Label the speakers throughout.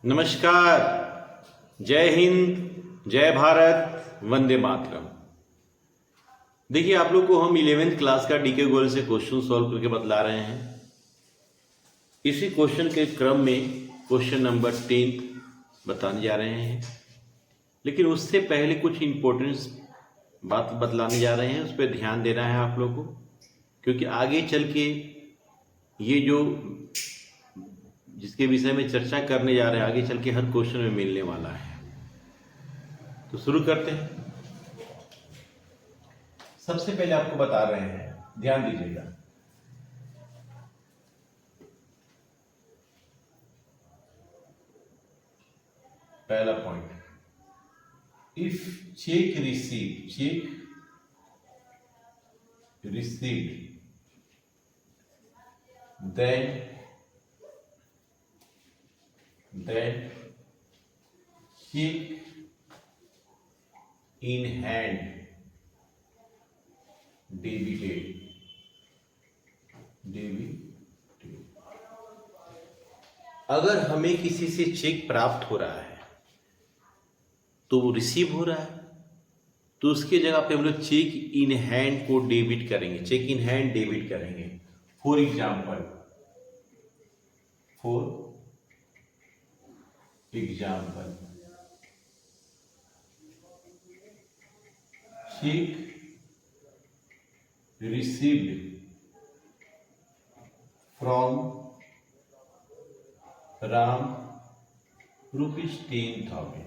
Speaker 1: नमस्कार। जय हिंद, जय भारत, वंदे मातरम। देखिए, आप लोग को हम 11वीं क्लास का डीके गोल से क्वेश्चन सॉल्व करके बतला रहे हैं। इसी क्वेश्चन के क्रम में क्वेश्चन नंबर 10 बताने जा रहे हैं, लेकिन उससे पहले कुछ इम्पोर्टेंट बात बतलाने जा रहे हैं। उस पर ध्यान देना है आप लोग को, क्योंकि आगे चल के ये जो जिसके विषय में चर्चा करने जा रहे हैं आगे चल के हर क्वेश्चन में मिलने वाला है। तो शुरू करते हैं। सबसे पहले आपको बता रहे हैं, ध्यान दीजिएगा। पहला point, if check received then check in hand debited। अगर हमें किसी से चेक प्राप्त हो रहा है तो वो रिसीव हो रहा है, तो उसके जगह पे हम लोग चेक इन हैंड को डेबिट करेंगे। चेक इन हैंड डेबिट करेंगे। For example check received from Ram ₹10,000।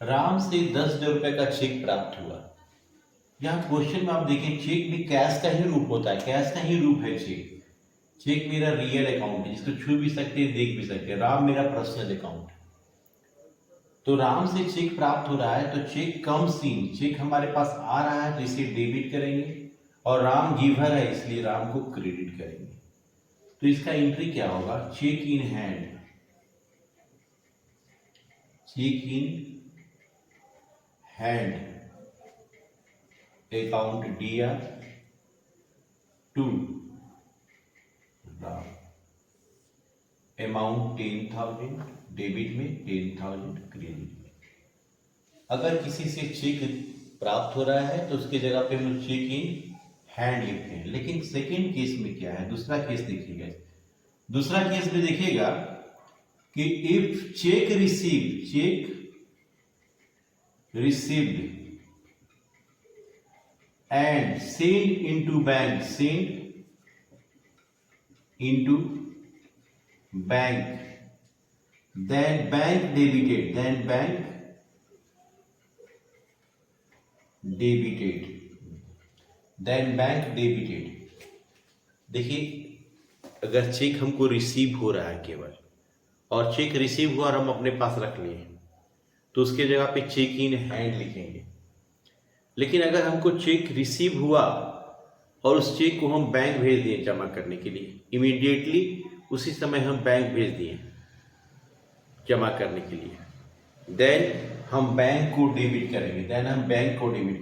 Speaker 1: Ram से 10,000 रुपए का चेक प्राप्त हुआ। यहाँ क्वेश्चन में आप देखें, चेक भी कैश का ही रूप होता है, कैश का ही रूप है चेक मेरा रियल अकाउंट है, जिसको छू भी सकते हैं, देख भी सकते हैं। राम मेरा पर्सनल अकाउंट है। तो राम से चेक प्राप्त हो रहा है, तो चेक कम्स इन, चेक हमारे पास आ रहा है तो इसे डेबिट करेंगे, और राम गिवर है इसलिए राम को क्रेडिट करेंगे। तो इसका एंट्री क्या होगा? Cheque in hand account DR to Ram, amount 10,000 debit में, 10,000 क्रेडिट में। अगर किसी से चेक प्राप्त हो रहा है तो उसकी जगह पे हम चेक इन हैंड लिखते हैं। लेकिन सेकेंड केस में क्या है? दूसरा केस देखिएगा। दूसरा केस में देखिएगा कि if check received and sent into bank, then bank debited, देखिए, अगर चेक हमको रिसीव हो रहा है केवल, और चेक रिसीव हुआ और हम अपने पास रख लिए, तो उसके जगह पे चेक इन हैंड लिखेंगे। लेकिन अगर हमको चेक रिसीव हुआ और उस चेक को हम बैंक भेज दिए जमा करने के लिए, इमीडिएटली उसी समय हम बैंक भेज दिए जमा करने के लिए, देन हम बैंक को डेबिट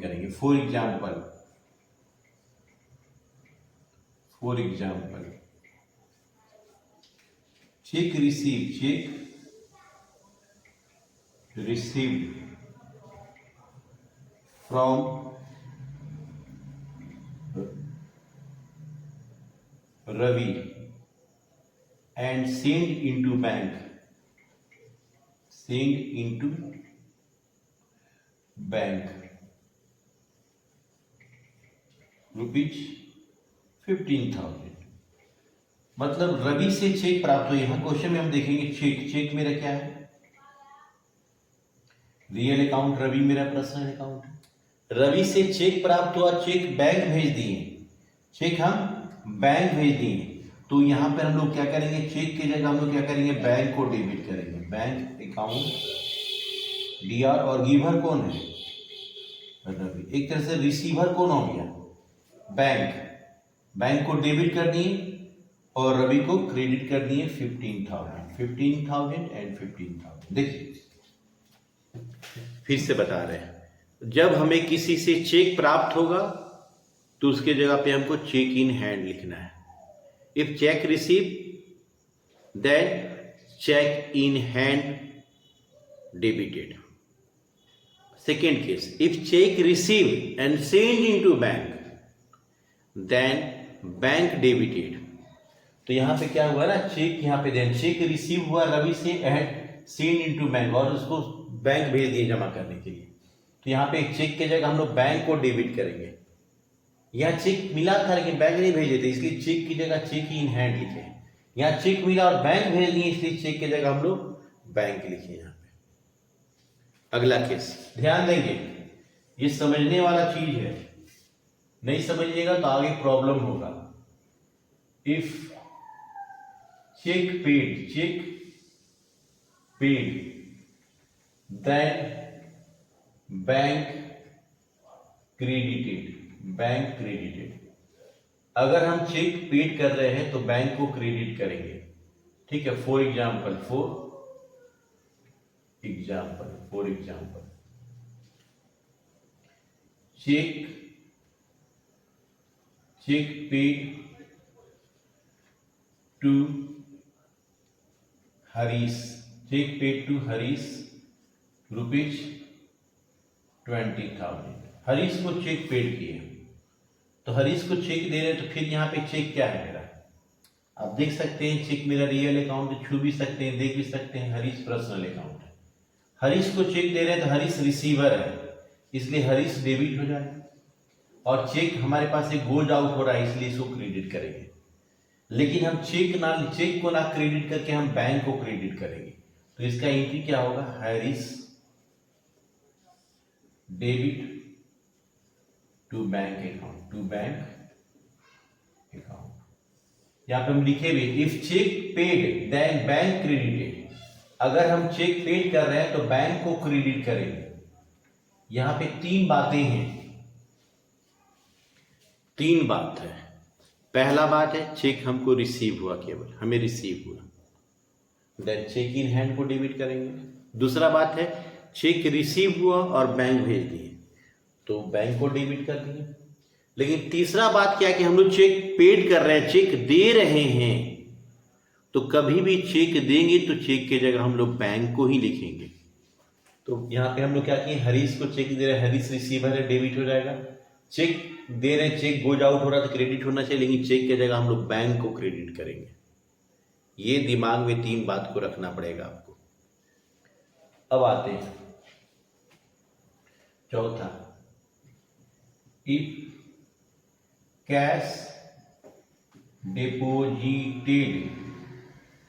Speaker 1: करेंगे। For example check received from Ravi and sent into bank ₹15,000। मतलब रवि से चेक प्राप्त हुआ। यहां क्वेश्चन में हम देखेंगे चेक मेरा क्या है? रियल अकाउंट, रवि मेरा पर्सनल अकाउंट है। रवि से चेक प्राप्त हुआ, चेक बैंक भेज दिए, तो यहां पर हम लोग क्या करेंगे? चेक की जगह हम लोग क्या करेंगे? बैंक को डेबिट करेंगे। बैंक अकाउंट DR, और गिवर कौन है? रवि। एक तरह से रिसीवर कौन हो गया? बैंक को डेबिट कर दिए और रवि को क्रेडिट कर दिए 15,000 एंड 15,000। देखिए, फिर से बता रहे हैं, जब हमें किसी से चेक प्राप्त होगा तो उसके जगह पे हमको चेक इन हैंड लिखना है। If cheque receive then check in hand debited. Second case, if check received and sent into bank, then bank debited. तो यहाँ पे क्या हुआ ना, चेक यहाँ पे देन चेक रिसीव हुआ रवि से एंड सेंड इनटू बैंक, और उसको बैंक भेज दिए जमा करने के लिए। तो यहाँ पे चेक की जगह हम लोग बैंक को डेबिट करेंगे। यहाँ चेक मिला था लेकिन बैंक नहीं भेजे थे, इसलिए चेक की जगह चेक इन हैंड लिखे। यहाँ चेक मिला और बैंक भेज दिए, इसलिए चेक की जगह हम लोग बैंक लिखे यहाँ पे। अगला केस ध्यान देंगे, ये समझने वाला चीज है, नहीं समझिएगा तो आगे प्रॉब्लम होगा। If cheque paid then bank credited. अगर हम चेक पेड कर रहे हैं तो बैंक को क्रेडिट करेंगे, ठीक है। For example cheque paid to Harish, rupees 20,000। Harish को चेक पेड किए, तो हरीश को चेक दे रहे, तो फिर यहाँ पे चेक क्या है मेरा, आप देख सकते हैं चेक मेरा रियल अकाउंट, छू भी सकते हैं, देख भी सकते हैं, हरीश पर्सनल अकाउंट है। हरीश को चेक दे रहे हैं तो हरीश रिसीवर है, इसलिए हरीश डेबिट हो जाएगा, और चेक हमारे पास एक गोज आउट हो रहा है, इसलिए इसको क्रेडिट करेंगे। लेकिन हम चेक को ना क्रेडिट करके हम बैंक को क्रेडिट करेंगे, तो इसका एंट्री क्या होगा, Harish debit to bank account. यहां पे हम लिखे भी if cheque paid then bank credited. अगर हम चेक पेड कर रहे हैं तो बैंक को क्रेडिट करेंगे। यहां पे तीन बात है। पहला बात है चेक हमको रिसीव हुआ, केवल हमें रिसीव हुआ, देन चेक इन हैंड को डेबिट करेंगे। दूसरा बात है चेक रिसीव हुआ और बैंक भेज दिए, तो बैंक को डेबिट कर दिए। लेकिन तीसरा बात क्या है कि हम लोग चेक पेड कर रहे हैं, चेक दे रहे हैं, तो कभी भी चेक देंगे तो चेक की जगह हम लोग बैंक को ही लिखेंगे। तो यहाँ पे हम लोग क्या किए, हरीश को चेक दे रहे हैं, हरीश रिसीवर है, डेबिट हो जाएगा। चेक दे रहे हैं, चेक गोज आउट हो रहा तो क्रेडिट होना चाहिए, लेकिन चेक की जगह हम लोग बैंक को क्रेडिट करेंगे। ये दिमाग में तीन बात को रखना पड़ेगा आपको। अब आते हैं चौथा, इफ कैश डिपॉजिटेड,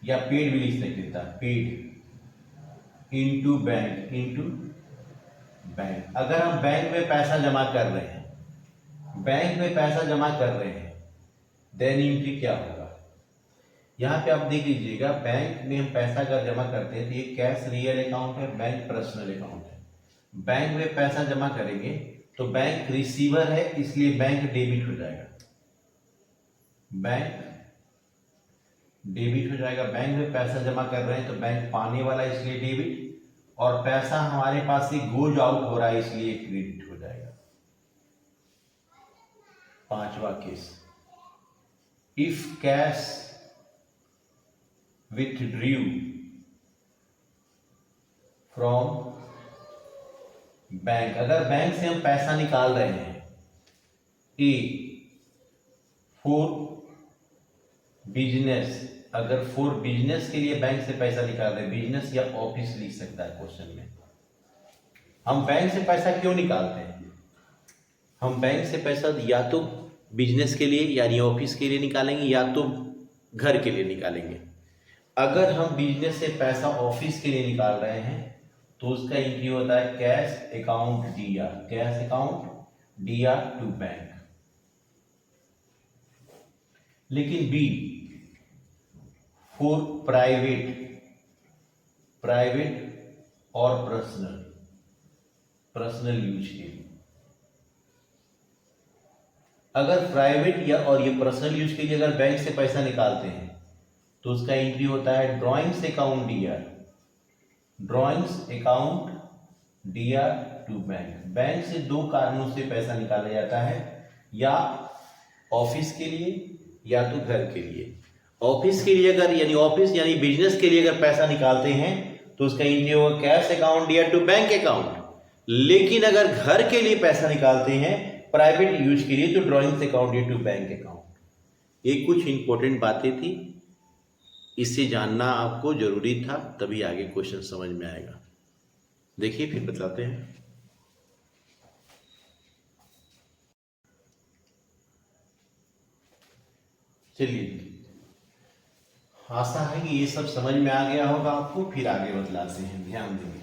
Speaker 1: या पेड भी लिख सकते था, पेड इनटू बैंक। अगर हम बैंक में पैसा जमा कर रहे हैं, देन एंट्री क्या होगा, यहां पे आप देख लीजिएगा, बैंक में हम पैसा अगर जमा करते हैं तो ये कैश रियल अकाउंट है, बैंक पर्सनल अकाउंट है। बैंक में पैसा जमा करेंगे तो बैंक रिसीवर है, इसलिए बैंक डेबिट हो जाएगा, बैंक में पैसा जमा कर रहे हैं तो बैंक पाने वाला है, इसलिए डेबिट, और पैसा हमारे पास से गोज आउट हो रहा है, इसलिए क्रेडिट हो जाएगा। पांचवा case, if cash withdrew from bank, अगर बैंक से हम पैसा निकाल रहे हैं, फॉर बिजनेस, अगर फॉर बिजनेस के लिए बैंक से पैसा निकाल रहे हैं, बिजनेस या ऑफिस लिख सकता है क्वेश्चन में। हम बैंक से पैसा क्यों निकालते हैं, हम बैंक से पैसा या तो बिजनेस के लिए यानी ऑफिस के लिए निकालेंगे, या तो घर के लिए निकालेंगे। अगर हम बिजनेस से पैसा ऑफिस के लिए निकाल रहे हैं तो उसका एंट्री होता है cash account D R to bank. लेकिन बी फॉर प्राइवेट और पर्सनल यूज के लिए, अगर प्राइवेट या और ये पर्सनल यूज के लिए अगर बैंक से पैसा निकालते हैं तो उसका एंट्री होता है drawings account D R to bank. Bank से दो कारणों से पैसा निकाला जाता है, या ऑफिस के लिए या तो घर के लिए। ऑफिस के लिए अगर यानी ऑफिस यानी बिजनेस के लिए अगर पैसा निकालते हैं तो उसका एंट्री होगा कैश अकाउंट या टू बैंक अकाउंट। लेकिन अगर घर के लिए पैसा निकालते हैं प्राइवेट यूज के लिए तो ड्रॉइंग्स अकाउंट या टू बैंक अकाउंट। ये कुछ इंपॉर्टेंट बातें थी, इससे जानना आपको जरूरी था, तभी आगे क्वेश्चन समझ में आएगा। देखिए फिर बताते हैं। चलिए, आशा है कि ये सब समझ में आ गया होगा आपको, फिर आगे बतलाते हैं, ध्यान देंगे।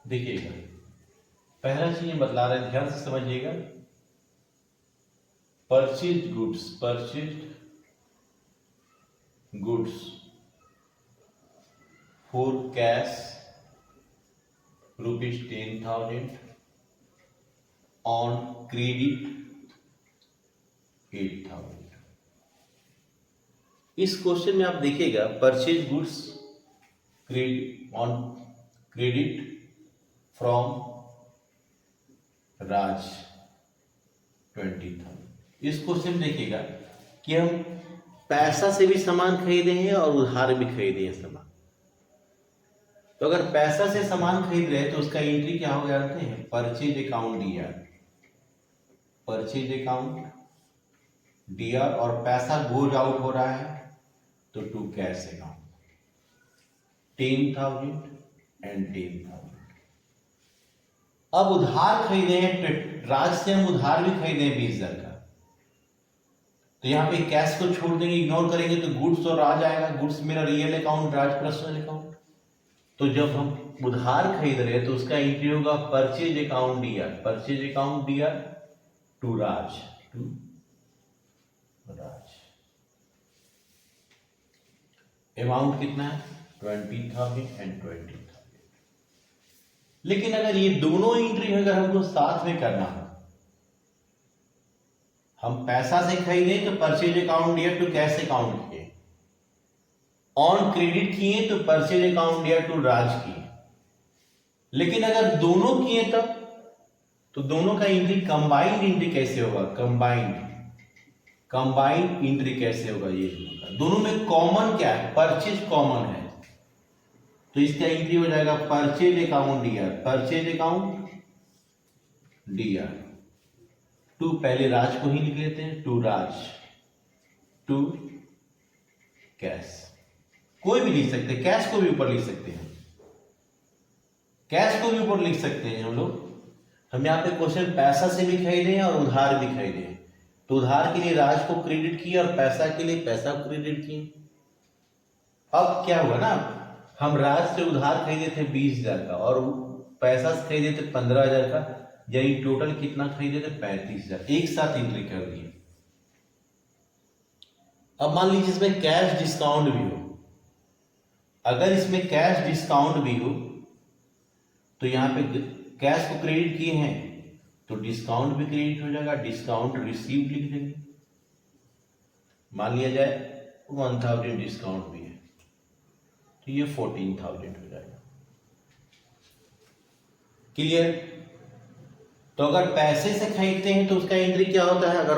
Speaker 1: देखिएगा, पहला चीज बतला रहे हैं, ध्यान से समझिएगा। Purchase goods for cash ₹10,000 on credit 8,000। इस क्वेश्चन में आप देखिएगा purchase goods on credit from Raj 20,000। इस क्वेश्चन में देखिएगा कि हम पैसा से भी सामान खरीदे हैं और उधार भी खरीदे हैं सामान। तो अगर पैसा से सामान खरीद रहे हैं तो उसका एंट्री क्या हो गया जानते हैं? Purchase account D R, purchase account D R, और पैसा गोज आउट हो रहा है तो टू कैश अकाउंट 10,000 एंड 10,000। अब उधार खरीदे हैं, राज से हम उधार भी खरीदे हैं 20,000 का, तो यहाँ पे कैश को छोड़ देंगे, इग्नोर करेंगे तो गुड्स और राज आएगा। गुड्स मेरा रियल अकाउंट, राज पर्सनल अकाउंट। तो जब हम उधार खरीद रहे हैं तो उसका एंट्री होगा purchase account D R, purchase account D R to Raj, amount कितना है? 20,000 एंड 20,000। लेकिन अगर ये दोनों एंट्री अगर हमको साथ में करना हो, हम पैसा से खरीदे तो purchase account D R to cash account किए, ऑन क्रेडिट किए तो purchase account D R to Raj किए। लेकिन अगर दोनों किए तब तो दोनों का एंट्री कंबाइंड एंट्री कैसे होगा? कंबाइंड एंट्री कैसे होगा? ये दोनों में कॉमन क्या है? परचेज कॉमन है, तो इसका एंट्री हो जाएगा purchase account D R, purchase account D R to, पहले राज को ही लिख लेते हैं, टू राज टू कैश। कोई भी लिख सकते हैं, कैश को भी ऊपर लिख सकते हैं, कैश को भी ऊपर लिख सकते हैं हम लोग। हम यहाँ पे क्वेश्चन पैसा से भी खरीदे हैं और उधार भी खरीदे हैं, तो उधार के लिए राज को क्रेडिट किया और पैसा के लिए पैसा क्रेडिट किए। अब क्या हुआ ना, हम राज से उधार खरीदे थे 20,000 का और पैसा से खरीदे थे 15,000 का, यानी टोटल कितना खरीदे थे? 35,000, एक साथ एंट्री कर दिए। अब मान लीजिए इसमें कैश डिस्काउंट भी हो, अगर इसमें कैश डिस्काउंट भी हो तो यहाँ पे कैश को क्रेडिट किए हैं तो डिस्काउंट भी क्रेडिट हो जाएगा, डिस्काउंट रिसीव लिख देंगे। मान लिया जाए 1,000 डिस्काउंट भी है तो ये 14,000 हो जाएगा। क्लियर? तो अगर पैसे से खरीदते हैं तो उसका एंट्री क्या होता है? अगर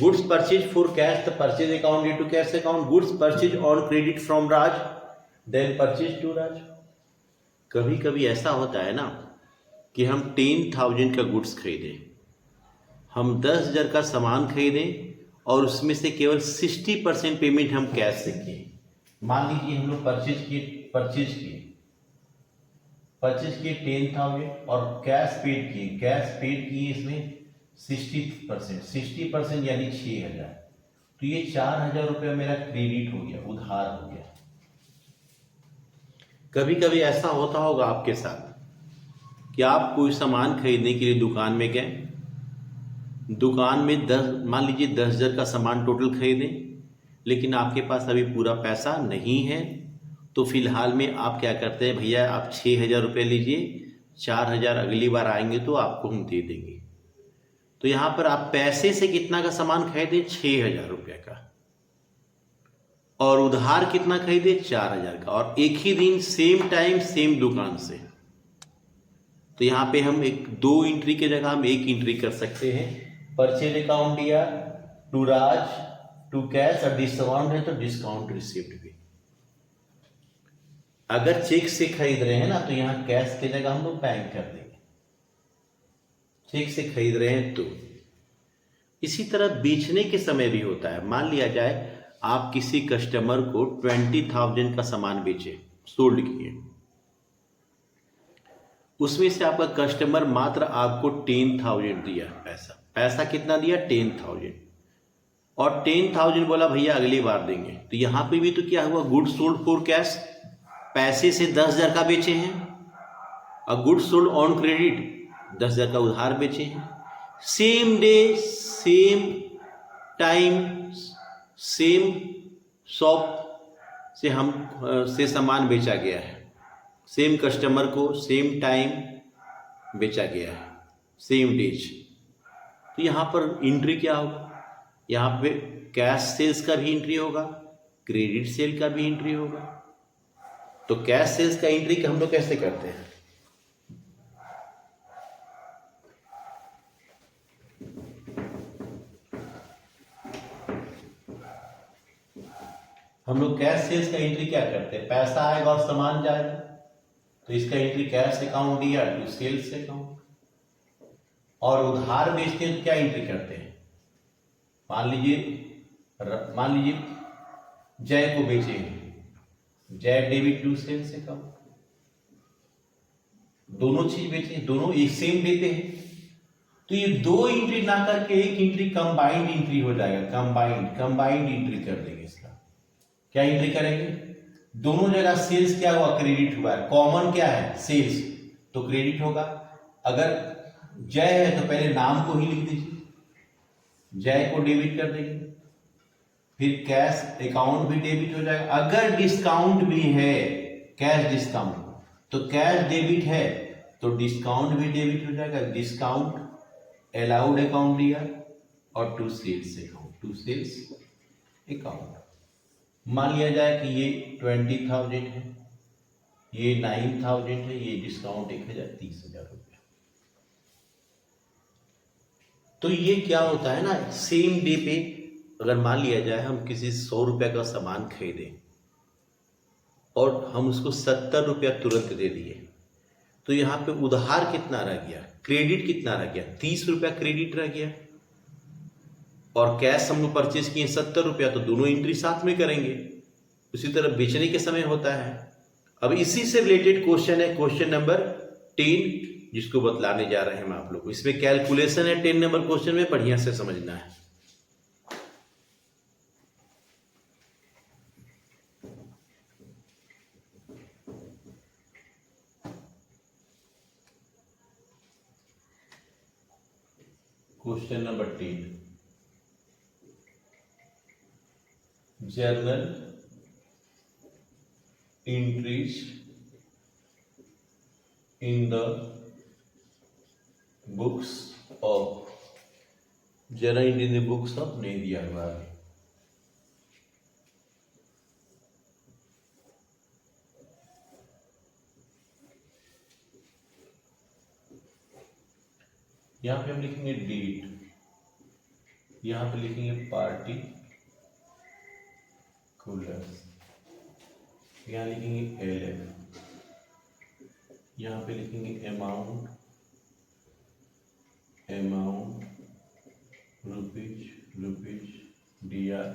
Speaker 1: गुड्स परचेज फॉर कैश तो परचेज अकाउंट या to cash account, goods purchase on credit from Raj then purchase to Raj. कभी कभी ऐसा होता है ना कि हम 10,000 का गुड्स खरीदें, हम 10,000 का सामान खरीदें और उसमें से केवल 60% पेमेंट हम कैश से किए। मान लीजिए हम लोग परचेज किए 10,000 और कैश पेड किए इसमें 60% यानी 6,000, तो ये 4,000 रुपया मेरा क्रेडिट हो गया, उधार हो गया। कभी कभी ऐसा होता होगा आपके साथ कि आप कोई सामान खरीदने के लिए दुकान में गए, दुकान में मान लीजिए 10,000 का सामान टोटल खरीदें, लेकिन आपके पास अभी पूरा पैसा नहीं है, तो फिलहाल में आप क्या करते हैं, भैया आप 6,000 रुपये लीजिए, 4,000 अगली बार आएंगे तो आपको हम दे देंगे। तो यहाँ पर आप पैसे से कितना का सामान खरीदे? 6,000 रुपये का। और उधार कितना खरीदे 4000 का, और एक ही दिन सेम टाइम सेम दुकान से। तो यहाँ पे हम एक 2 एंट्री की जगह हम 1 एंट्री कर सकते हैं। परचेज अकाउंट दिया टू राज टू कैश, और डिस्काउंट है तो डिस्काउंट रिसिप्ट भी। अगर चेक से खरीद रहे हैं ना तो यहाँ कैश की जगह हम लोग बैंक कर देंगे, चेक से खरीद रहे हैं तो। इसी तरह बेचने के समय भी होता है। मान लिया जाए आप किसी कस्टमर को 20,000 का सामान बेचे, सोल्ड किए, उसमें से आपका कस्टमर मात्र आपको 10,000 दिया पैसा कितना दिया 10,000, और 10,000 बोला भैया अगली बार देंगे। तो यहाँ पे भी तो क्या हुआ, गुड सोल्ड फॉर कैश, पैसे से 10,000 का बेचे हैं, और गुड सोल्ड ऑन क्रेडिट 10,000 का उधार बेचे हैं। Same day same time same shop से सामान बेचा गया है, सेम कस्टमर को सेम टाइम बेचा गया है, सेम डेज। तो यहाँ पर एंट्री क्या होगा, यहाँ पे कैश सेल्स का भी एंट्री होगा, क्रेडिट सेल का भी एंट्री होगा। तो कैश सेल्स का एंट्री हम लोग कैसे करते हैं, हम लोग कैश सेल्स का एंट्री क्या करते हैं, पैसा आएगा और सामान जाएगा, तो इसका एंट्री कैश अकाउंट दिया टू सेल्स अकाउंट। और उधार बेचते हैं तो क्या एंट्री करते हैं, मान लीजिए जय को बेचे, जय डेबिट टू सेल्स अकाउंट। दोनों चीज बेचे, दोनों एक सेम देते हैं, तो ये 2 एंट्री ना करके एक एंट्री कंबाइंड एंट्री हो जाएगा। कंबाइंड एंट्री कर देंगे। इसका क्या एंट्री करेंगे, दोनों जगह सेल्स क्या हुआ, क्रेडिट हुआ है, कॉमन क्या है सेल्स, तो क्रेडिट होगा। अगर जय है तो पहले नाम को ही लिख दीजिए, जय को डेबिट कर देंगे, फिर कैश अकाउंट भी डेबिट हो जाएगा। अगर डिस्काउंट भी है, कैश डिस्काउंट, तो कैश डेबिट है तो डिस्काउंट भी डेबिट हो जाएगा। डिस्काउंट अलाउड अकाउंट दिया और टू सेल्स अकाउंट। मान लिया जाए कि ये 20,000 है, ये 9,000 है, ये डिस्काउंट 1,000 30,000 रुपया। तो ये क्या होता है ना, सेम डे पे अगर मान लिया जाए हम किसी 100 रुपये का सामान खरीदें और हम उसको 70 रुपया तुरंत दे दिए, तो यहाँ पे उधार कितना रह गया, क्रेडिट कितना रह गया, 30 रुपया क्रेडिट रह गया, और कैश हम लोग परचेज किए 70 रुपया, तो दोनों एंट्री साथ में करेंगे। उसी तरह बेचने के समय होता है। अब इसी से रिलेटेड क्वेश्चन है, क्वेश्चन नंबर 10, जिसको बतलाने जा रहे हैं हम आप लोग को। इसमें कैलकुलेशन है 10 नंबर क्वेश्चन में, बढ़िया से समझना है। Question number 10, journal entries in the books of, journal entry in the books of नहीं दिया हुआ है। यहाँ पे हम लिखेंगे डेट, यहाँ पे लिखेंगे पार्टी कूलर, यहाँ लिखेंगे LF, यहाँ पे लिखेंगे अमाउंट रुपीज DR।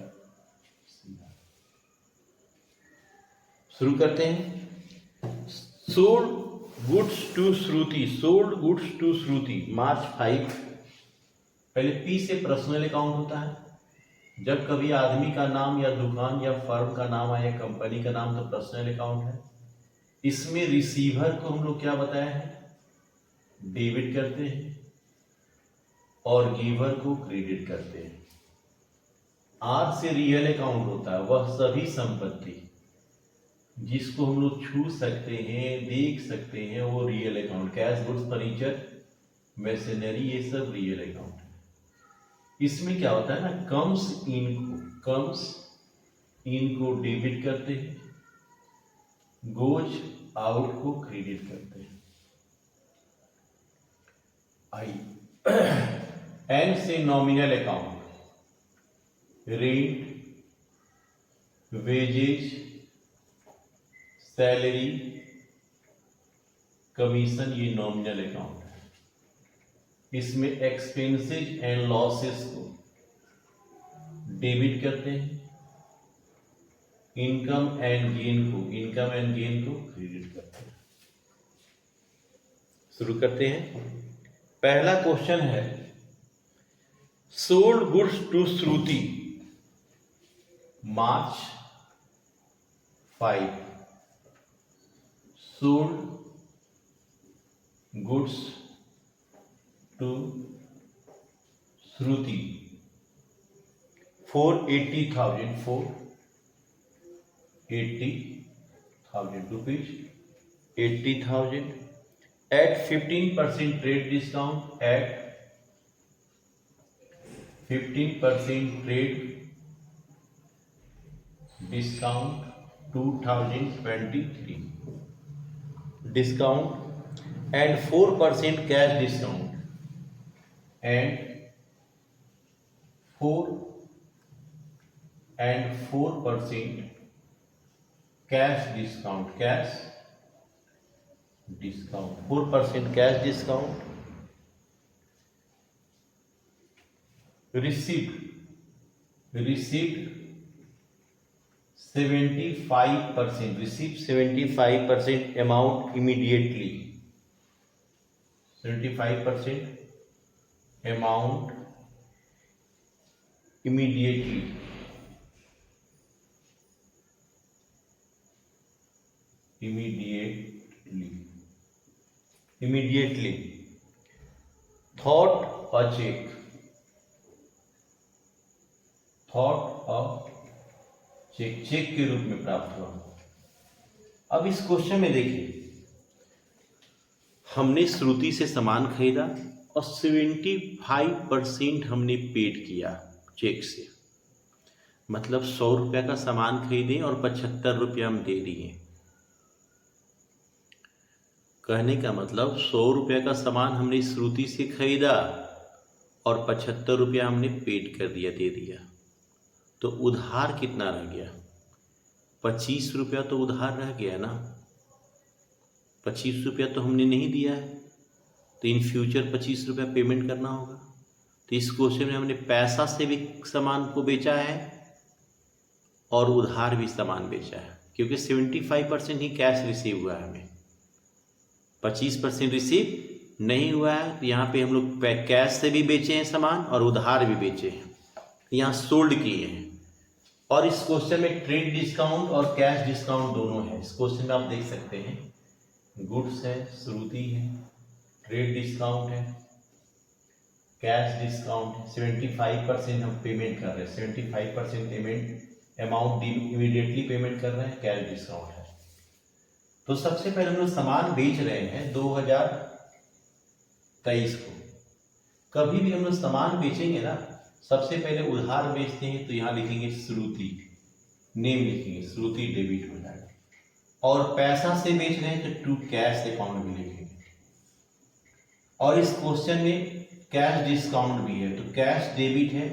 Speaker 1: शुरू करते हैं। सोल्ड गुड्स टू श्रुति मार्च 5। पहले P से पर्सनल अकाउंट होता है। जब कभी आदमी का नाम या दुकान या फर्म का नाम आया, कंपनी का नाम, तो पर्सनल अकाउंट है। इसमें रिसीवर को हम लोग क्या बताया है, डेबिट करते हैं, और गिवर को क्रेडिट करते हैं। R से रियल अकाउंट होता है, वह सभी संपत्ति जिसको हम लोग छू सकते हैं, देख सकते हैं, वो real account. Cash, goods, furniture, machinery, ये सब रियल अकाउंट है। इसमें क्या होता है ना, कम्स इन को डेबिट करते हैं, गोज आउट को क्रेडिट करते हैं। आई एन से nominal account, rent, wages, salary, commission, ये नॉमिनल अकाउंट है। इसमें एक्सपेंसेज एंड लॉसेस को डेबिट करते हैं, इनकम एंड गेन को क्रेडिट करते हैं। शुरू करते हैं। पहला क्वेश्चन है, sold goods to Shruti March 5, sold goods to Shruti for 80,000 rupees, 80,000 at 15% trade discount, at 15% trade discount 2023 discount and 4% cash discount and 4% cash discount, 4% cash discount, received 75%, receive 75% amount immediately, 75% amount immediately, thought a check, cheque के रूप में प्राप्त हुआ। अब इस question में देखिए, हमने श्रुति से सामान खरीदा और 75% हमने पेड किया चेक से, मतलब 100 रुपये का सामान खरीदे और 75 रुपये हम दे दिए। कहने का मतलब 100 रुपये का सामान हमने श्रुति से खरीदा और 75 रुपया हमने पेड कर दिया, दे दिया। तो उधार कितना रह गया? 25 रुपया तो उधार रह गया ना। 25 रुपया तो हमने नहीं दिया है, तो इन फ्यूचर 25 रुपया पेमेंट करना होगा। तो इस क्वेश्चन में हमने पैसा से भी सामान को बेचा है और उधार भी सामान बेचा है, क्योंकि 75% ही कैश रिसीव हुआ है, हमें 25% रिसीव नहीं हुआ है। तो यहाँ पे हम लोग कैश से भी बेचे हैं सामान और उधार भी बेचे हैं, यहाँ सोल्ड किए हैं। और इस क्वेश्चन में ट्रेड डिस्काउंट और कैश डिस्काउंट दोनों है। इस क्वेश्चन में आप देख सकते हैं, गुड्स है, श्रुति है, ट्रेड डिस्काउंट है, कैश डिस्काउंट है। 75% हम पेमेंट कर रहे हैं, 75% पेमेंट अमाउंट इमीडिएटली पेमेंट कर रहे हैं, कैश डिस्काउंट है। तो सबसे पहले हम लोग सामान बेच रहे हैं 2023 को। कभी भी हम लोग सामान बेचेंगे ना, सबसे पहले उधार बेचते हैं तो यहाँ लिखेंगे श्रुति, नेम लिखेंगे, श्रुति डेबिट हो जाएगा। और पैसा से बेच रहे हैं तो टू कैश अकाउंट भी लिखेंगे। और इस क्वेश्चन में कैश डिस्काउंट भी है, तो कैश डेबिट है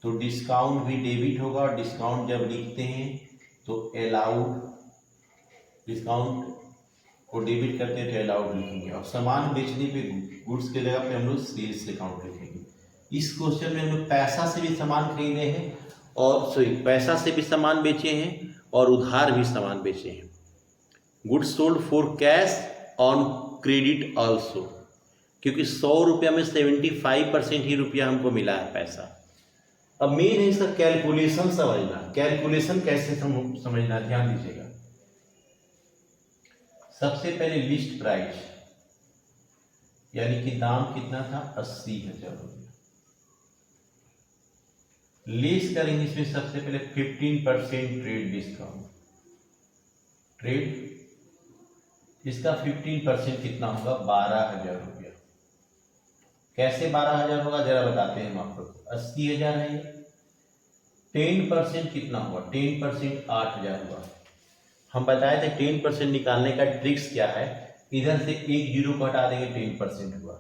Speaker 1: तो डिस्काउंट भी डेबिट होगा। और डिस्काउंट जब लिखते हैं तो अलाउड, डिस्काउंट को डेबिट करते हैं तो अलाउड लिखेंगे। और सामान बेचने पे गुड्स के जगह पे हम लोग सेल्स अकाउंट लिखेंगे। इस क्वेश्चन में हम लोग पैसा से भी सामान खरीदे हैं और पैसा से भी सामान बेचे हैं और उधार भी सामान बेचे हैं। Goods sold for cash on credit also, क्योंकि 100 रुपया में 75% ही रुपया हमको मिला है पैसा। अब मेन है इसका कैलकुलेशन समझना। कैलकुलेशन कैसे समझना, ध्यान दीजिएगा। सबसे पहले लिस्ट प्राइस, यानी कि दाम कितना था, 80,000 रुपया। लेस करेंगे इसमें सबसे पहले 15% ट्रेड डिस्काउंट। ट्रेड इसका 15% कितना होगा, 12,000 रुपया। कैसे 12,000 होगा जरा बताते हैं हम आपको। 80,000 है, 10% कितना हुआ? 10% 8,000 हुआ। हम बताए थे 10% निकालने का ट्रिक्स क्या है, इधर से एक जीरो को हटा देंगे, 10% हुआ।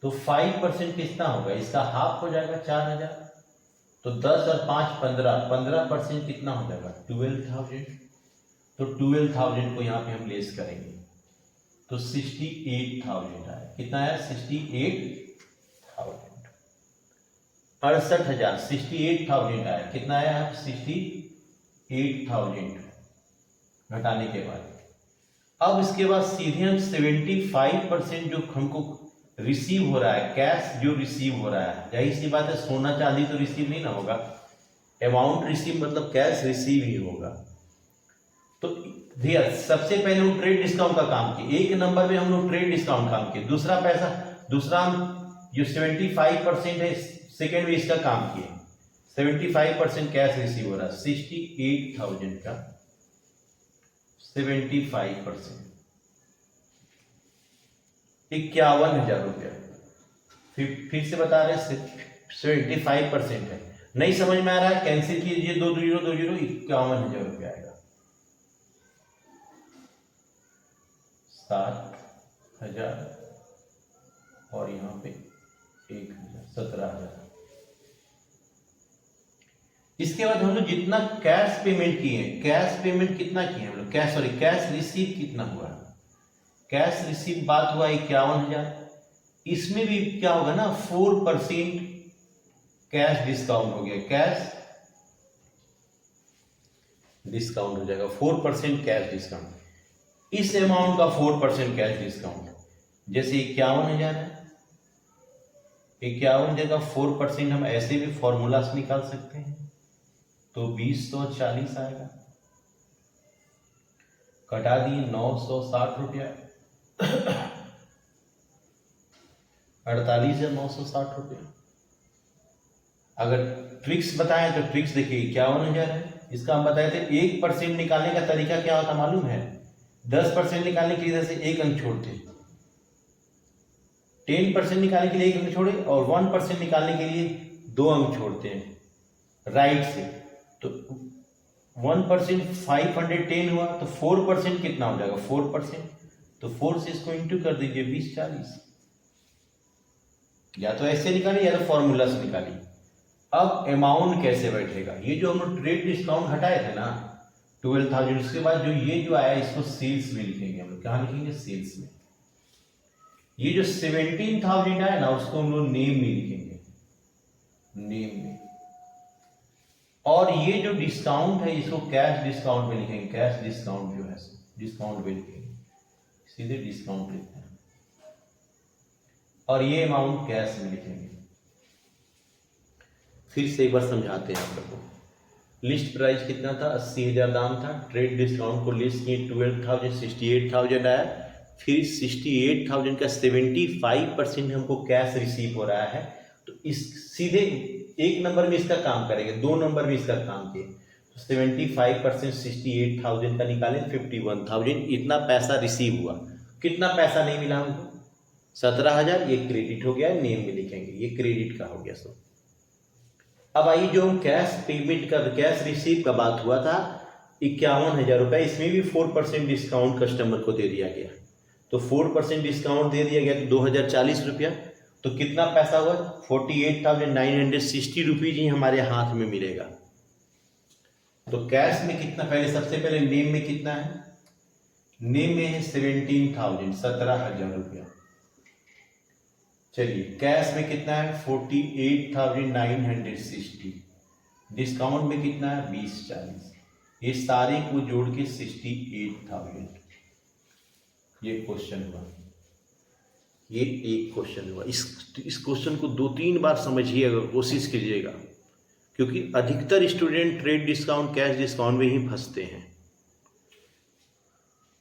Speaker 1: तो 5% कितना होगा? इसका हाफ हो जाएगा 4,000। तो 10 और 5 15% कितना हो जाएगा? 12,000। तो 12,000 को यहाँ पे हम लेस करेंगे तो 68,000 आया। कितना आया? 68,000। 68,000, 68,000 आया। कितना आया? 68,000 घटाने के बाद अब इसके बाद सीधे हम 75% जो हमको रिसीव हो रहा है, कैश जो रिसीव हो रहा है, जाहिर सी बात है सोना चांदी तो रिसीव नहीं ना होगा, अमाउंट रिसीव मतलब कैश रिसीव ही होगा। तो भैया सबसे पहले हम ट्रेड डिस्काउंट का काम किए, एक नंबर में हम लोग ट्रेड डिस्काउंट काम किए, दूसरा हम जो 75% है सेकेंड में इसका काम किए। 75% कैश रिसीव हो रहा है, 68,000 का 75% 51,000 रुपया। फिर से बता रहे 75% है, नहीं समझ में आ रहा है कैंसिल कीजिए, 2 जीरो 51,000 रुपया आएगा। 7,000 और यहाँ पे 1,000, 17,000। इसके बाद हम लोग जितना कैश पेमेंट किए, कैश पेमेंट कितना किए हम लोग, कैश रिसीव कितना हुआ? कैश रिसीव बात हुआ 51,000। इसमें भी क्या होगा ना, 4% कैश डिस्काउंट हो गया, कैश डिस्काउंट हो जाएगा, 4% कैश डिस्काउंट। इस अमाउंट का 4% कैश डिस्काउंट, जैसे 51,000 है, 51,000 का 4% हम ऐसे भी फॉर्मूला से निकाल सकते हैं। तो 20,40 आएगा, कटा दिए 960 रुपया 48,960 रुपया। अगर ट्रिक्स बताएं तो ट्रिक्स देखिए 51,000 है, इसका हम बताए थे 1% निकालने का तरीका क्या होता मालूम है? 10% निकालने के लिए इधर से एक अंक छोड़ते हैं, 10% निकालने के लिए एक अंक छोड़े और 1% निकालने के लिए 2 अंक छोड़ते हैं राइट से। तो 1% 510 हुआ, तो 4% कितना हो जाएगा? 4%, तो 4 से इसको इंटू कर दीजिए 20,40। या तो ऐसे निकालिए या तो फॉर्मूला से निकालिए। अब अमाउंट कैसे बैठेगा? ये जो हम लोग ट्रेड डिस्काउंट हटाए थे ना 12,000, उसके बाद जो आया इसको सेल्स में लिखेंगे हम लोग। कहाँ लिखेंगे? सेल्स में। ये जो 17,000 आया ना उसको हम लोग नेम में लिखेंगे, नेम में। और ये जो डिस्काउंट है इसको कैश डिस्काउंट में लिखेंगे, कैश डिस्काउंट जो है डिस्काउंट में लिखेंगे, सीधे डिस्काउंट लिखते हैं। और ये अमाउंट कैश में लिखेंगे। फिर से एक बार समझाते हैं आप लोग को। लिस्ट प्राइस कितना था? 80,000 दाम था, ट्रेड डिस्काउंट को लिस्ट किए 12,000, 68,000 आया। फिर 68,000 का 75% हमको कैश रिसीव हो रहा है, तो इस सीधे एक नंबर में इसका काम करेंगे, 2 नंबर में इसका काम किए। तो 75% 68,000 का निकालें, 51,000 इतना पैसा रिसीव हुआ। कितना पैसा नहीं मिला हमको? 17,000। ये क्रेडिट हो गया, नेम में लिखेंगे, ये क्रेडिट का हो गया सब। अब आइए जो हम कैश पेमेंट का कैश रिसीव का बात हुआ था 51,000 रुपये, इसमें भी 4% डिस्काउंट कस्टमर को दे दिया गया। तो 4% डिस्काउंट दे दिया गया तो 2,040 रुपया। तो कितना पैसा हुआ? 48,960 रुपीज ही हमारे हाथ में मिलेगा। तो कैश में कितना? पहले सबसे पहले नेम में कितना है? नेम में है 17,000, 17,000 रुपया। चलिए कैश में कितना है? 48,960। डिस्काउंट में कितना है? 20,40। ये सारे को जोड़ के 68,000। ये क्वेश्चन हुआ, ये एक क्वेश्चन हुआ। इस क्वेश्चन को 2-3 बार समझिएगा, कोशिश कीजिएगा, क्योंकि अधिकतर student trade discount cash discount में ही फंसते हैं।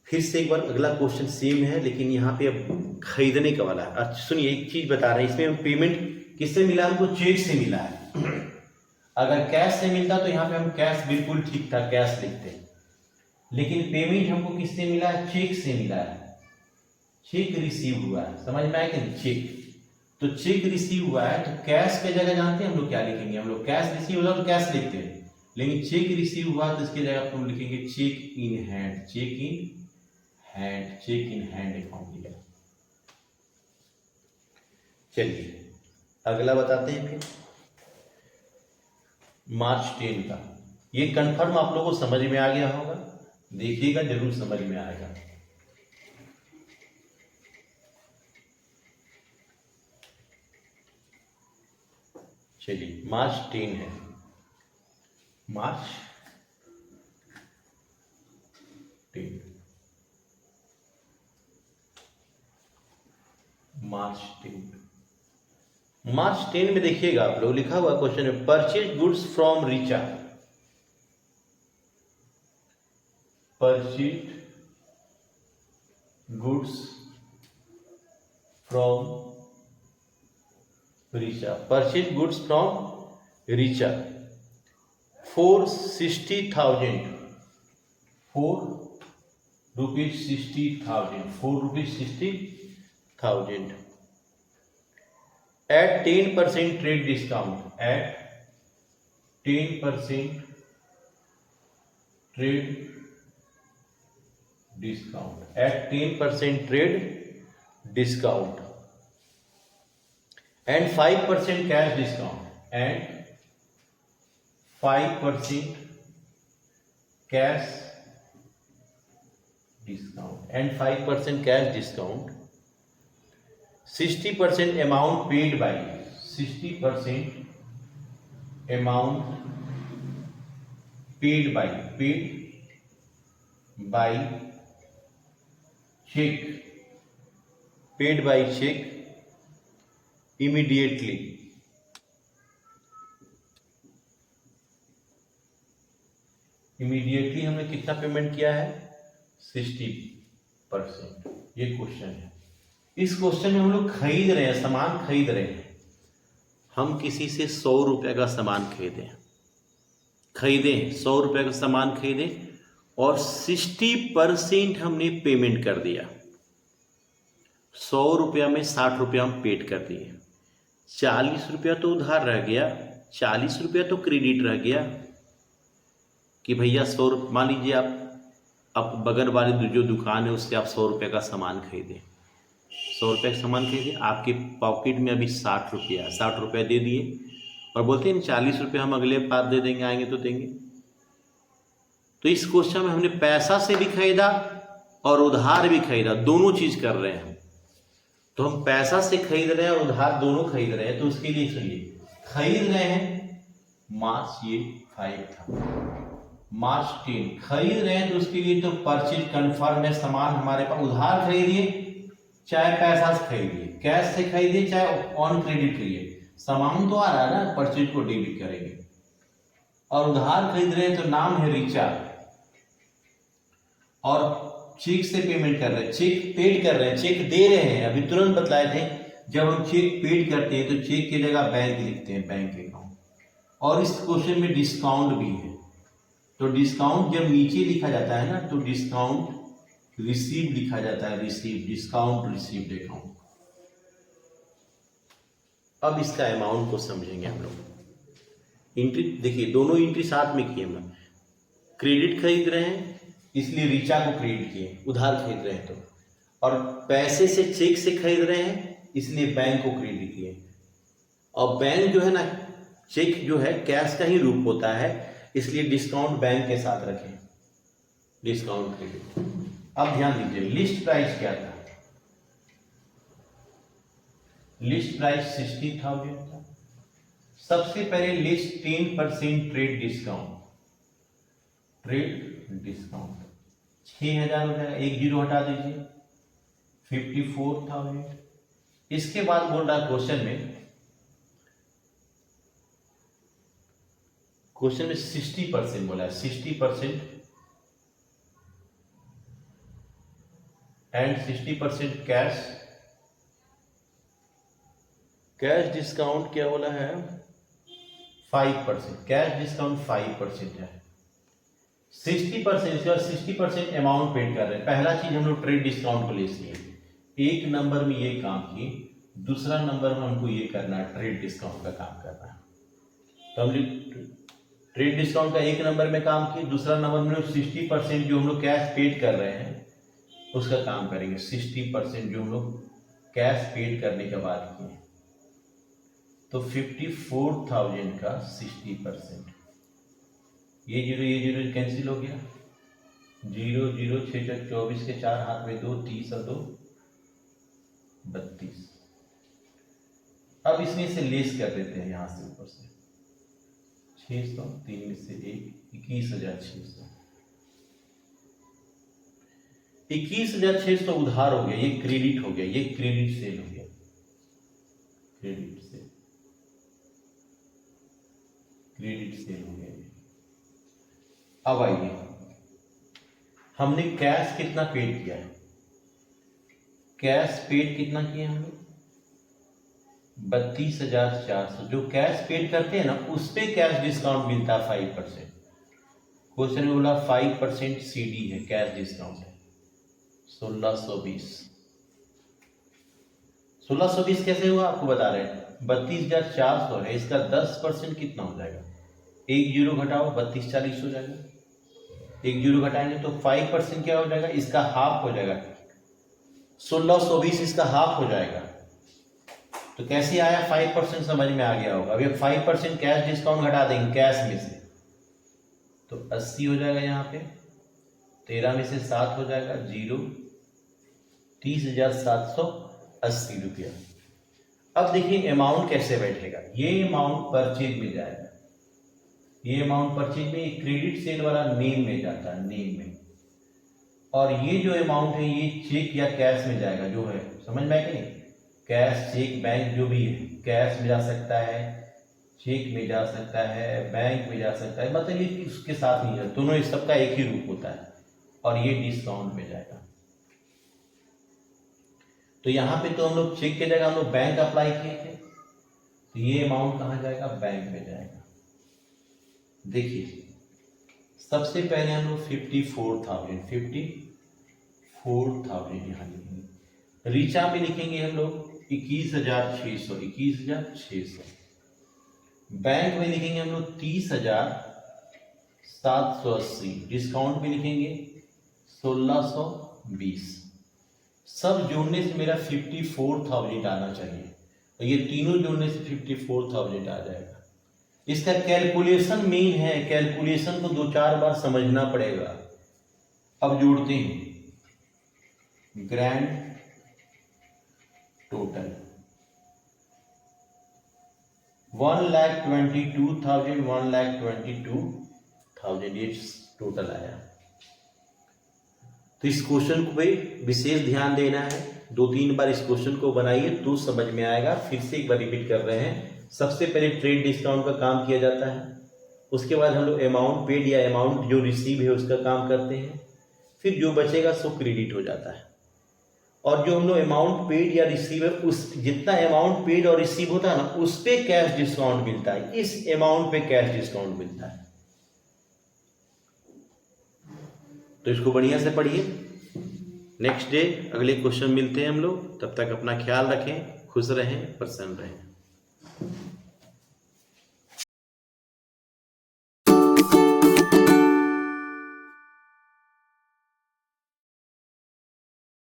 Speaker 1: फिर से एक बार अगला क्वेश्चन सेम है, लेकिन यहाँ पे अब खरीदने का वाला है। अच्छा सुनिए, एक चीज बता रहे हैं, इसमें हम पेमेंट किससे मिला? हमको चेक से मिला है। अगर कैश से मिलता तो यहाँ पे हम कैश बिल्कुल ठीक था, कैश लिखते, लेकिन पेमेंट हमको किससे मिला है? चेक से मिला है। चेक रिसीव हुआ है, समझ में आया कि नहीं? चेक, तो चेक रिसीव हुआ है तो कैश के जगह जानते हैं हम लोग क्या लिखेंगे? हम लोग कैश रिसीव हुआ तो कैश लिखते हैं, लेकिन चेक रिसीव हुआ तो इसकी जगह आप लिखेंगे cheque in hand, cheque in hand, cheque in hand account लिया। चलिए अगला बताते हैं फिर मार्च 10 का। ये कंफर्म आप लोगों को समझ में आ गया होगा, देखिएगा जरूर समझ में आएगा। चलिए मार्च 10 है, मार्च 10, मार्च 10, मार्च 10 में देखिएगा आप लोग लिखा हुआ क्वेश्चन में purchase goods from Richa, purchase goods from Richa, purchase goods from Richa for 60,000, 4 rupees 60,000, 4 rupees 60,000 at 10% trade discount, at 10% trade discount, at 10% trade discount and 5% cash discount, and 5% cash discount, and 5% cash discount, 60% amount paid by, 60% amount paid by check, paid by check immediately, immediately हमने कितना payment किया है 60%। ये question है, इस question में हम लोग खरीद रहे हैं, सामान खरीद रहे हैं। हम किसी से 100 रुपये का सामान खरीदें 100 रुपये का सामान खरीदें और 60% हमने पेमेंट कर दिया, 100 रुपया में 60 रुपया हम पेड कर दिए, 40 रुपया तो उधार रह गया, 40 रुपया तो क्रेडिट रह गया कि भैया 100 रुपये, मान लीजिए आप बगल वाली जो दुकान है उससे आप 100 रुपये का सामान खरीदें, 100 रुपये का सामान खरीदें, आपके पॉकेट में अभी 60 रुपया, 60 रुपया दे दिए और बोलते हैं 40 रुपये हम अगले बार दे देंगे, आएंगे तो देंगे। तो इस क्वेश्चन में हमने पैसा से भी खरीदा और उधार भी खरीदा, दोनों चीज कर रहे हैं। तो हम पैसा से खरीद रहे हैं और उधार दोनों खरीद रहे हैं, तो उसके लिए सुनिए, खरीद रहे हैं मार्च ये 5 था, मार्च 10 खरीद रहे हैं तो उसके लिए तो परचेज कन्फर्म है, सामान हमारे पास, उधार खरीदिए चाहे पैसा से खरीदिए, कैश से खरीदिए चाहे ऑन क्रेडिट करिए, सामान तो आ रहा है ना, परचेज को डेबिट करेंगे। और उधार खरीद रहे हैं तो नाम है रिचा और चेक से पेमेंट कर रहे हैं, चेक पेड कर रहे हैं, चेक दे रहे हैं। अभी तुरंत बतलाए थे जब हम चेक पेड करते हैं तो चेक की जगह बैंक लिखते हैं, बैंक अकाउंट। और इस क्वेश्चन में डिस्काउंट भी है, तो डिस्काउंट जब नीचे लिखा जाता है ना तो डिस्काउंट रिसीव लिखा जाता है, रिसीव, डिस्काउंट रिसीव्ड अकाउंट। अब इसका अमाउंट को समझेंगे हम लोग। एंट्री देखिए, दोनों एंट्री साथ में किए हम, क्रेडिट खरीद रहे हैं इसलिए रिचा को क्रेडिट किए, उधार खरीद रहे हैं तो, और पैसे से चेक से खरीद रहे हैं इसलिए बैंक को क्रेडिट किए। और बैंक जो है ना, चेक जो है कैश का ही रूप होता है, इसलिए डिस्काउंट बैंक के साथ रखें, डिस्काउंट क्रेडिट। अब ध्यान दीजिए, लिस्ट प्राइस क्या था, लिस्ट प्राइस 60,000 था। सबसे पहले list 10% trade discount, trade discount 6,000 हो जाएगा, 1 जीरो हटा दीजिए, 54,000। इसके बाद बोल रहा क्वेश्चन में 60% बोला है, 60% एंड 60% कैश, कैश डिस्काउंट क्या बोला है 5%, कैश डिस्काउंट 5% है। 60% इसके बाद 60% अमाउंट पेड कर रहे हैं। पहला चीज हम लोग ट्रेड डिस्काउंट को ले लिए, एक नंबर में ये काम किए, दूसरा नंबर में हमको ये करना है, ट्रेड डिस्काउंट का काम करना है। तो हम ट्रेड डिस्काउंट का एक नंबर में काम किए, दूसरा नंबर में 60% जो हम लोग कैश पेड कर रहे हैं उसका काम करेंगे। 60% जो हम लोग कैश पेड करने के बाद किए, तो 54,000 का 60%, ये जीरो कैंसिल हो गया, 0 0 6 6 24 के 4 हाथ में 2, 30 और 2 32। अब इसमें से लेस कर देते हैं यहां से ऊपर से 600, 3 में से 1, 21,600। 21,600 उधार हो गया, ये क्रेडिट हो गया, ये क्रेडिट सेल हो गया, क्रेडिट सेल हो गया। अब आइए, हमने कैश कितना पेड किया है, कैश पेड कितना किया हम लोग 32,400। जो कैश पेड करते हैं ना उस पे कैश डिस्काउंट मिलता है 5%। क्वेश्चन में बोला 5% CD है, कैश डिस्काउंट है 1620। 1620 कैसे हुआ आपको बता रहे हैं, 32,400 है, इसका 10% कितना हो जाएगा, 1 जीरो घटाओ 32,40 हो जाएगा। 1 जीरो घटाएंगे तो 5% क्या हो जाएगा, इसका हाफ हो जाएगा, 1620 इसका हाफ हो जाएगा। तो कैसे आया 5% समझ में आ गया होगा। अभी 5% कैश डिस्काउंट घटा देंगे कैश में से तो 80 हो जाएगा, यहाँ पे 13 में से 7 हो जाएगा 0, 30,780 रुपया। अब देखिए अमाउंट कैसे बैठेगा, ये अमाउंट परचेज में जाएगा, ये अमाउंट परचेज में क्रेडिट सेल वाला नेम में जाता है, नेम में, और ये जो अमाउंट है ये चेक या कैश में जाएगा, जो है समझ में आएगा नहीं, कैश चेक बैंक जो भी है, कैश में जा सकता है, चेक में जा सकता है, बैंक में जा सकता है, मतलब ये उसके साथ नहीं है, दोनों इस सबका एक ही रूप होता है, और ये डिस्काउंट में जाएगा। तो यहाँ पे तो हम लोग चेक की जगह हम लोग बैंक अप्लाई किए थे, तो ये अमाउंट कहाँ जाएगा, बैंक में जाएगा। देखिए सबसे पहले हम लोग 54,000 यहाँ लिखेंगे, रीचा में लिखेंगे हम लोग 21,600, बैंक में लिखेंगे हम लोग 30,780, डिस्काउंट में लिखेंगे 1620। सब जोड़ने से मेरा 54,000 आना चाहिए, और ये तीनों जोड़ने से 54,000 आ जाएगा। इसका कैलकुलेशन मेन है, कैलकुलेशन को 2-4 बार समझना पड़ेगा। अब जोड़ते हैं, ग्रैंड टोटल 1,22,000 ये टोटल आया। तो इस क्वेश्चन को भाई विशेष ध्यान देना है, 2-3 बार इस क्वेश्चन को बनाइए तो समझ में आएगा। फिर से एक बार रिपीट कर रहे हैं, सबसे पहले ट्रेड डिस्काउंट का काम किया जाता है, उसके बाद हम लोग अमाउंट पेड या अमाउंट जो रिसीव है उसका काम करते हैं, फिर जो बचेगा सो क्रेडिट हो जाता है, और जो हम लोग अमाउंट पेड या रिसीव है उस जितना अमाउंट पेड और रिसीव होता है ना उस पे कैश डिस्काउंट मिलता है, इस अमाउंट पे कैश डिस्काउंट मिलता है। तो इसको बढ़िया से पढ़िए। नेक्स्ट डे अगले क्वेश्चन मिलते हैं हम लोग, तब तक अपना ख्याल रखें, खुश रहें, प्रसन्न रहें।